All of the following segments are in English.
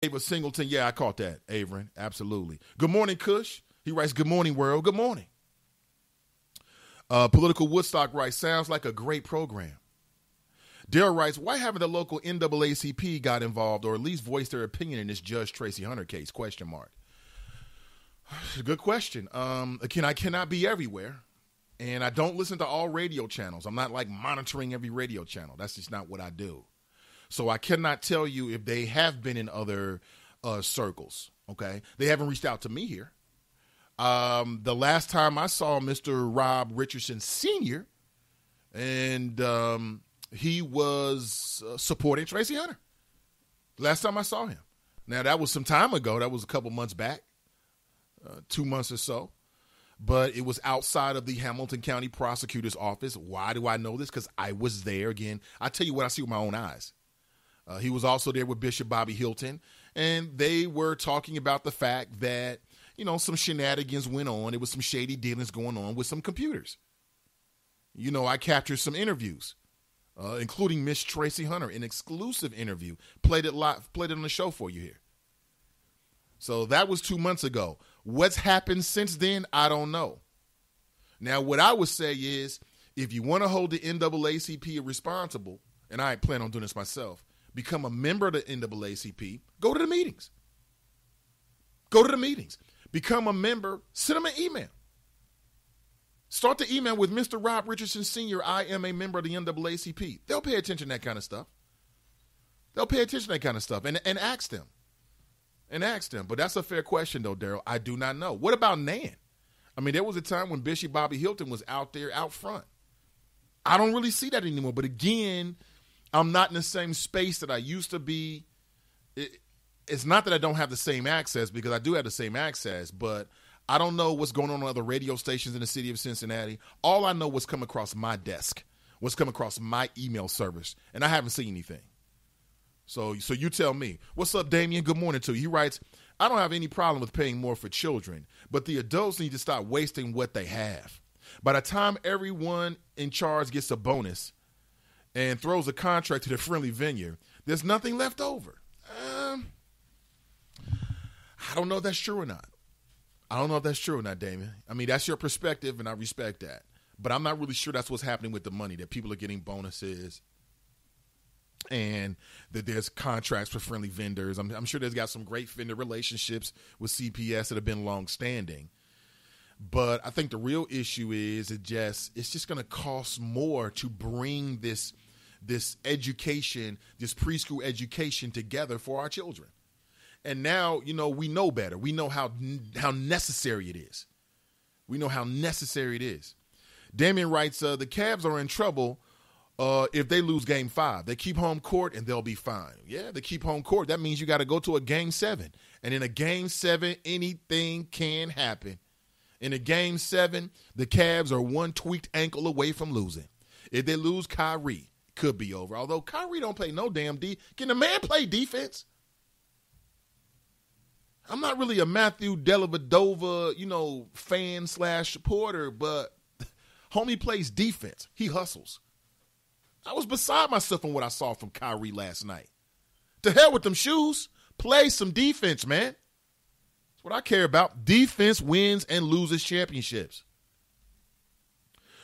Ava Singleton, yeah, I caught that, Averin. Absolutely. Good morning, Kush. He writes, good morning, world. Good morning. Political Woodstock writes, sounds like a great program. Daryl writes, why haven't the local NAACP got involved or at least voiced their opinion in this Judge Tracy Hunter case? Question mark. Good question. Again, I cannot be everywhere, and I don't listen to all radio channels. I'm not like monitoring every radio channel. That's just not what I do. So I cannot tell you if they have been in other circles, okay? They haven't reached out to me here. The last time I saw Mr. Rob Richardson Sr., and he was supporting Tracy Hunter. Last time I saw him. Now, that was some time ago. That was a couple months back, 2 months or so. But it was outside of the Hamilton County Prosecutor's Office. Why do I know this? Because I was there. Again, I tell you what I see with my own eyes. He was also there with Bishop Bobby Hilton, and they were talking about the fact that, you know, some shenanigans went on. There was some shady dealings going on with some computers. You know, I captured some interviews, including Miss Tracy Hunter, an exclusive interview. Played it on the show for you here. So that was 2 months ago. What's happened since then, I don't know. Now, what I would say is, if you want to hold the NAACP responsible, and I plan on doing this myself, become a member of the NAACP, go to the meetings. Go to the meetings. Become a member, send them an email. Start the email with Mr. Rob Richardson Sr., I am a member of the NAACP. They'll pay attention to that kind of stuff. They'll pay attention to that kind of stuff and ask them. And ask them. But that's a fair question, though, Daryl. I do not know. What about Nan? I mean, there was a time when Bishop Bobby Hilton was out there, out front. I don't really see that anymore. But again, I'm not in the same space that I used to be. It's not that I don't have the same access, because I do have the same access, but I don't know what's going on other radio stations in the city of Cincinnati. All I know was come across my desk, what's come across my email service, and I haven't seen anything. So you tell me. What's up, Damien? Good morning to you. He writes, I don't have any problem with paying more for children, but the adults need to stop wasting what they have. By the time everyone in charge gets a bonus and throws a contract to the friendly venue, there's nothing left over. I don't know if that's true or not. Damien. I mean, that's your perspective, and I respect that. But I'm not really sure that's what's happening with the money, that people are getting bonuses and that there's contracts for friendly vendors. I'm sure there's got some great vendor relationships with CPS that have been long-standing. But I think the real issue is it's just going to cost more to bring this education, this preschool education together for our children. And now, you know, we know better. We know how necessary it is. Damien writes, the Cavs are in trouble if they lose Game 5. They keep home court and they'll be fine. Yeah, they keep home court. That means you got to go to a Game 7. And in a Game 7, anything can happen. In a Game 7, the Cavs are one tweaked ankle away from losing. If they lose Kyrie, it could be over. Although Kyrie don't play no damn D. Can the man play defense? I'm not really a Matthew Dellavedova, fan / supporter, but homie plays defense. He hustles. I was beside myself on what I saw from Kyrie last night. To hell with them shoes. Play some defense, man. That's what I care about. Defense wins and loses championships.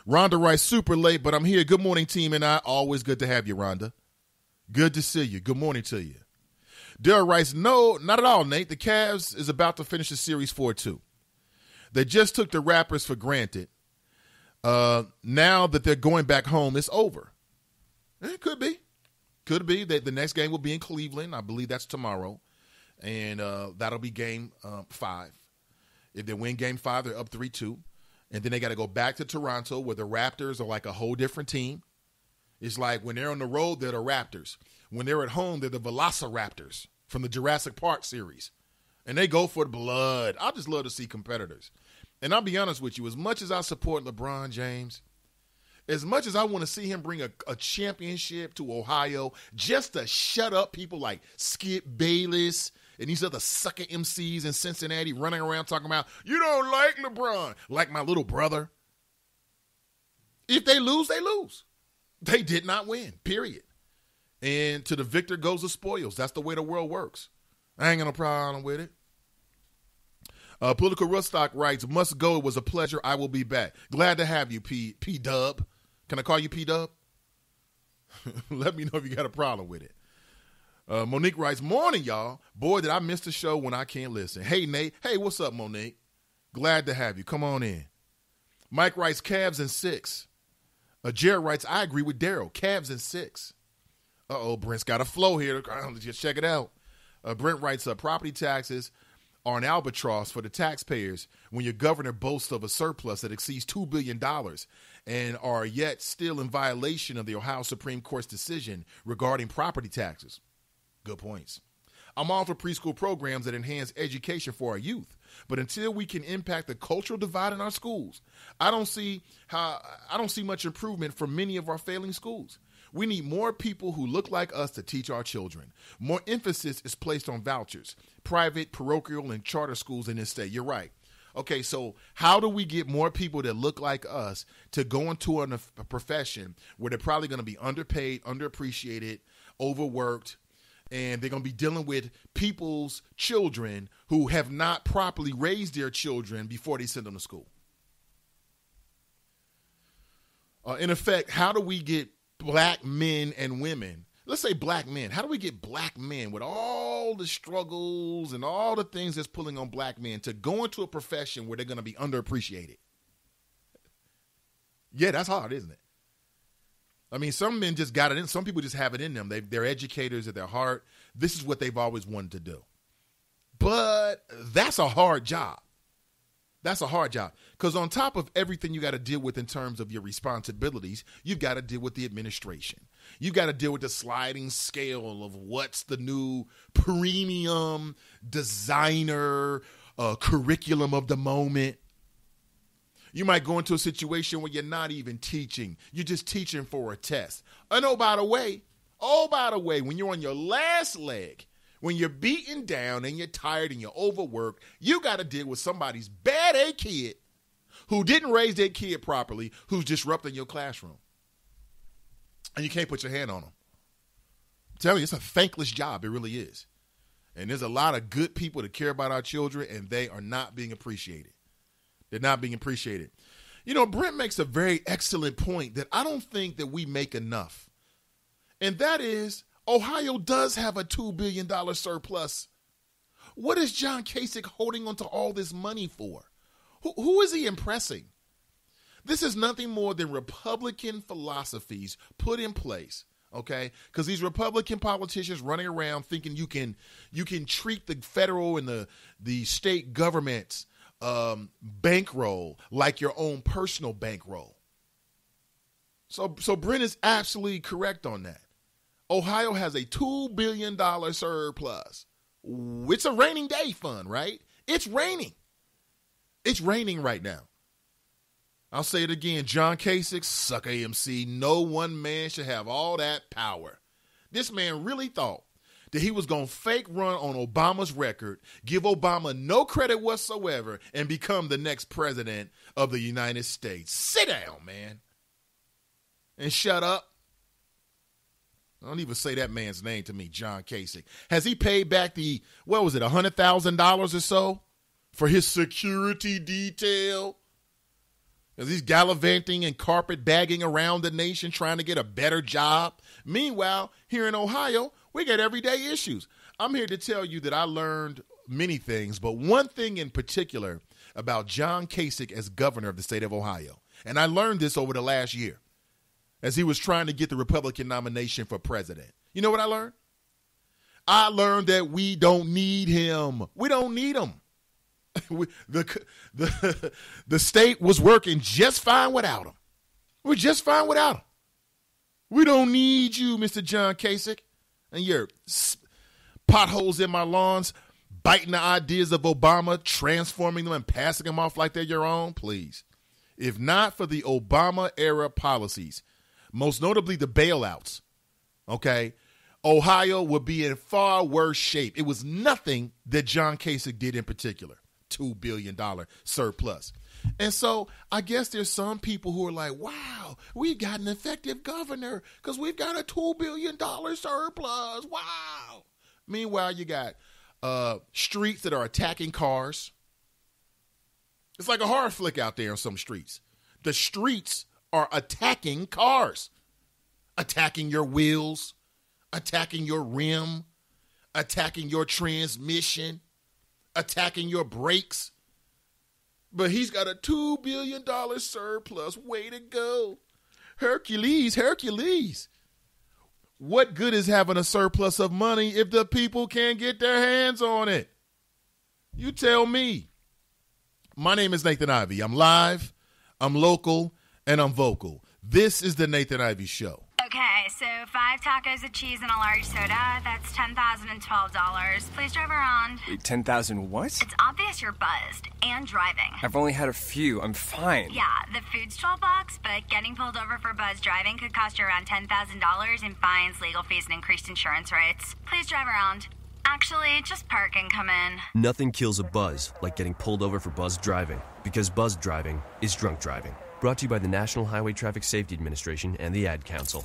Rhonda writes, super late, but I'm here. Good morning, team, and I. Always good to have you, Rhonda. Good to see you. Good morning to you. Daryl writes, no, not at all, Nate. The Cavs is about to finish the series 4-2. They just took the Raptors for granted. Now that they're going back home, it's over. It could be. Could be that the next game will be in Cleveland. I believe that's tomorrow. And that'll be Game 5. If they win Game 5, they're up 3-2. And then they got to go back to Toronto, where the Raptors are like a whole different team. It's like when they're on the road, they're the Raptors. When they're at home, they're the Velociraptors from the Jurassic Park series. And they go for the blood. I just love to see competitors. And I'll be honest with you, as much as I support LeBron James, as much as I want to see him bring a championship to Ohio just to shut up people like Skip Bayless and these other sucker MCs in Cincinnati running around talking about, you don't like LeBron, like my little brother. If they lose, they lose. They did not win, period. And to the victor goes the spoils. That's the way the world works. I ain't got no problem with it. Political Rustock writes, must go. It was a pleasure. I will be back. Glad to have you, P-Dub. Can I call you P-Dub? Let me know if you got a problem with it. Monique writes, morning, y'all. Boy, did I miss the show when I can't listen. Hey, Nate. Hey, what's up, Monique? Glad to have you. Come on in. Mike writes, Cavs in 6. Jared writes, I agree with Daryl. Cavs in 6. Uh-oh, Brent's got a flow here. Just check it out. Brent writes, property taxes are an albatross for the taxpayers when your governor boasts of a surplus that exceeds $2 billion and are yet still in violation of the Ohio Supreme Court's decision regarding property taxes. Good points. I'm all for preschool programs that enhance education for our youth, but until we can impact the cultural divide in our schools, I don't see much improvement for many of our failing schools. We need more people who look like us to teach our children. More emphasis is placed on vouchers, private, parochial, and charter schools in this state. You're right. Okay, so how do we get more people that look like us to go into a profession where they're probably going to be underpaid, underappreciated, overworked, and they're going to be dealing with people's children who have not properly raised their children before they send them to school? In effect, how do we get black men and women, let's say black men, how do we get black men with all the struggles and all the things that's pulling on black men to go into a profession where they're going to be underappreciated? Yeah, that's hard, isn't it? I mean, some men just got it in. Some people just have it in them. They're educators at their heart. This is what they've always wanted to do. But that's a hard job. That's a hard job. Because on top of everything you got to deal with in terms of your responsibilities, you've got to deal with the administration. You've got to deal with the sliding scale of what's the new premium designer curriculum of the moment. You might go into a situation where you're not even teaching. You're just teaching for a test. And oh, by the way, when you're on your last leg, when you're beaten down and you're tired and you're overworked, you got to deal with somebody's bad A kid who didn't raise their kid properly, who's disrupting your classroom. And you can't put your hand on them. I'm telling you, it's a thankless job. It really is. And there's a lot of good people that care about our children, and they are not being appreciated. They're not being appreciated. You know, Brent makes a very excellent point that I don't think that we make enough. And that is, Ohio does have a $2 billion surplus. What is John Kasich holding onto all this money for? Who is he impressing? This is nothing more than Republican philosophies put in place, okay? Because these Republican politicians running around thinking you can treat the federal and the state government's bankroll like your own personal bankroll. So Brent is absolutely correct on that. Ohio has a $2 billion surplus. It's a raining day fund, right? It's raining. It's raining right now. I'll say it again. John Kasich, suck AMC. No one man should have all that power. This man really thought that he was going to fake run on Obama's record, give Obama no credit whatsoever, and become the next president of the United States. Sit down, man. And shut up. Don't even say that man's name to me, John Kasich. Has he paid back $100,000 or so for his security detail? As he's gallivanting and carpet bagging around the nation trying to get a better job. Meanwhile, here in Ohio, we got everyday issues. I'm here to tell you that I learned many things, but one thing in particular about John Kasich as governor of the state of Ohio. And I learned this over the last year as he was trying to get the Republican nomination for president. You know what I learned? I learned that we don't need him. We don't need him. The state was working just fine without him. We're just fine without him. We don't need you, Mr. John Kasich. And your potholes in my lawns, biting the ideas of Obama, transforming them and passing them off like they're your own, please. If not for the Obama-era policies, most notably the bailouts, okay, Ohio would be in far worse shape. It was nothing that John Kasich did in particular. $2 billion surplus. And so I guess there's some people who are like, wow, we've got an effective governor because we've got a $2 billion surplus. Wow. Meanwhile, you got streets that are attacking cars. It's like a horror flick out there on some streets. The streets are attacking cars, attacking your wheels, attacking your rim, attacking your transmission, attacking your brakes. But he's got a $2 billion surplus. Way to go. Hercules, Hercules. What good is having a surplus of money if the people can't get their hands on it? You tell me. My name is Nathan Ivey. I'm live, I'm local, and I'm vocal. This is the Nathan Ivey Show. Okay, so 5 tacos of cheese and a large soda, that's $10,012. Please drive around. Wait, 10,000 what? It's obvious you're buzzed and driving. I've only had a few. I'm fine. Yeah, the food's $12, but getting pulled over for buzz driving could cost you around $10,000 in fines, legal fees, and increased insurance rates. Please drive around. Actually, just park and come in. Nothing kills a buzz like getting pulled over for buzz driving, because buzz driving is drunk driving. Brought to you by the National Highway Traffic Safety Administration and the Ad Council.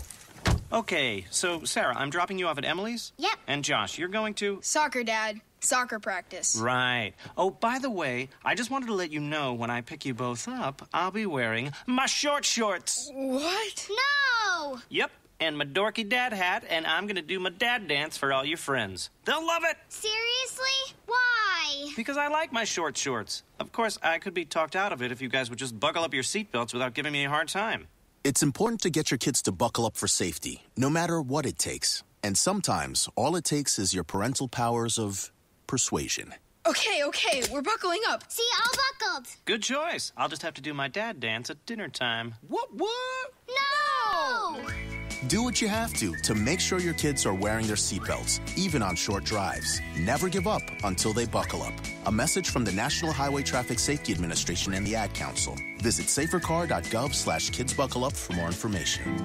Okay, so Sarah, I'm dropping you off at Emily's? Yep. And Josh, you're going to? Soccer, Dad. Soccer practice. Right. Oh, by the way, I just wanted to let you know when I pick you both up, I'll be wearing my short shorts. What? No! Yep, and my dorky dad hat, and I'm going to do my dad dance for all your friends. They'll love it! Seriously? Why? Because I like my short shorts. Of course, I could be talked out of it if you guys would just buckle up your seatbelts without giving me a hard time. It's important to get your kids to buckle up for safety, no matter what it takes. And sometimes, all it takes is your parental powers of persuasion. Okay, we're buckling up. See, all buckled. Good choice. I'll just have to do my dad dance at dinner time. What? No! Do what you have to make sure your kids are wearing their seatbelts, even on short drives. Never give up until they buckle up. A message from the National Highway Traffic Safety Administration and the Ad Council. Visit safercar.gov/kidsbuckleup for more information.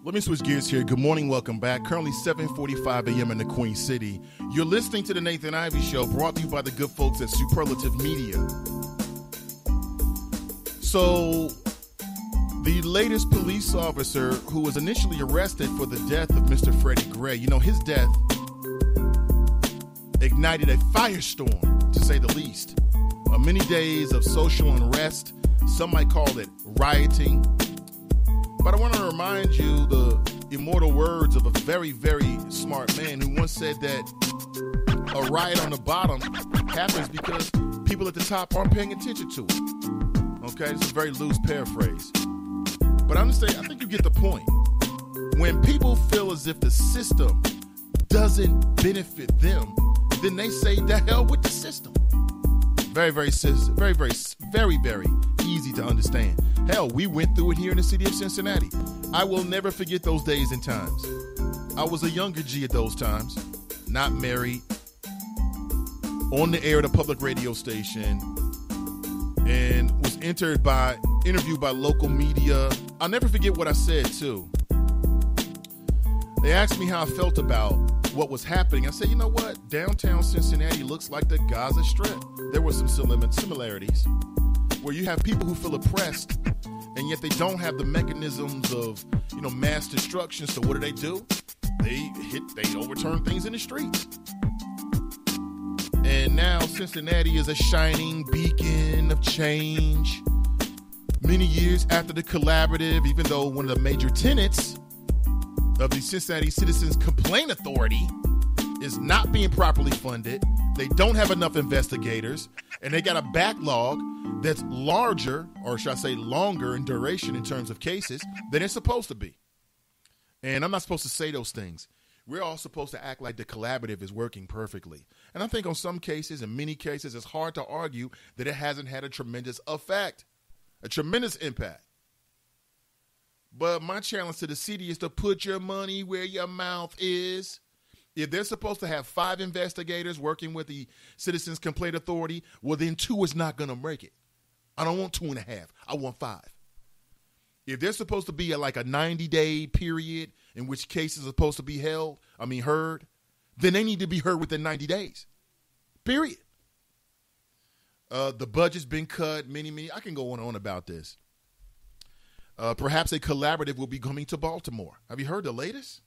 Let me switch gears here. Good morning. Welcome back. Currently 7:45 a.m. in the Queen City. You're listening to the Nathan Ivey Show, brought to you by the good folks at Superlative Media. So, the latest police officer who was initially arrested for the death of Mr. Freddie Gray, his death ignited a firestorm, to say the least. Many days of social unrest. Some might call it rioting. But I want to remind you the immortal words of a very, very smart man who once said that a riot on the bottom happens because people at the top aren't paying attention to it. Okay, this is a very loose paraphrase. But I think you get the point. When people feel as if the system doesn't benefit them, then they say, the hell with the system. Very, very easy to understand. Hell, we went through it here in the city of Cincinnati. I will never forget those days and times. I was a younger G at those times, not married, on the air at a public radio station, and was interviewed by local media. I'll never forget what I said, too. They asked me how I felt about what was happening. I said, you know what? Downtown Cincinnati looks like the Gaza Strip. There were some similarities where you have people who feel oppressed, and yet they don't have the mechanisms of, mass destruction. So what do? They overturn things in the streets. And now Cincinnati is a shining beacon of change. Many years after the collaborative, even though one of the major tenets of the Cincinnati Citizens Complaint Authority is not being properly funded, they don't have enough investigators, and they got a backlog that's larger, or should I say longer in duration in terms of cases, than it's supposed to be. And I'm not supposed to say those things. We're all supposed to act like the collaborative is working perfectly. And I think on some cases, in many cases, it's hard to argue that it hasn't had a tremendous effect, a tremendous impact. But my challenge to the city is to put your money where your mouth is. If they're supposed to have 5 investigators working with the Citizens Complaint Authority, well, then 2 is not going to make it. I don't want 2.5. I want 5. If there's supposed to be a 90-day period in which cases are supposed to be heard, then they need to be heard within 90 days. Period. The budget's been cut. I can go on about this. Perhaps a collaborative will be coming to Baltimore. Have you heard the latest?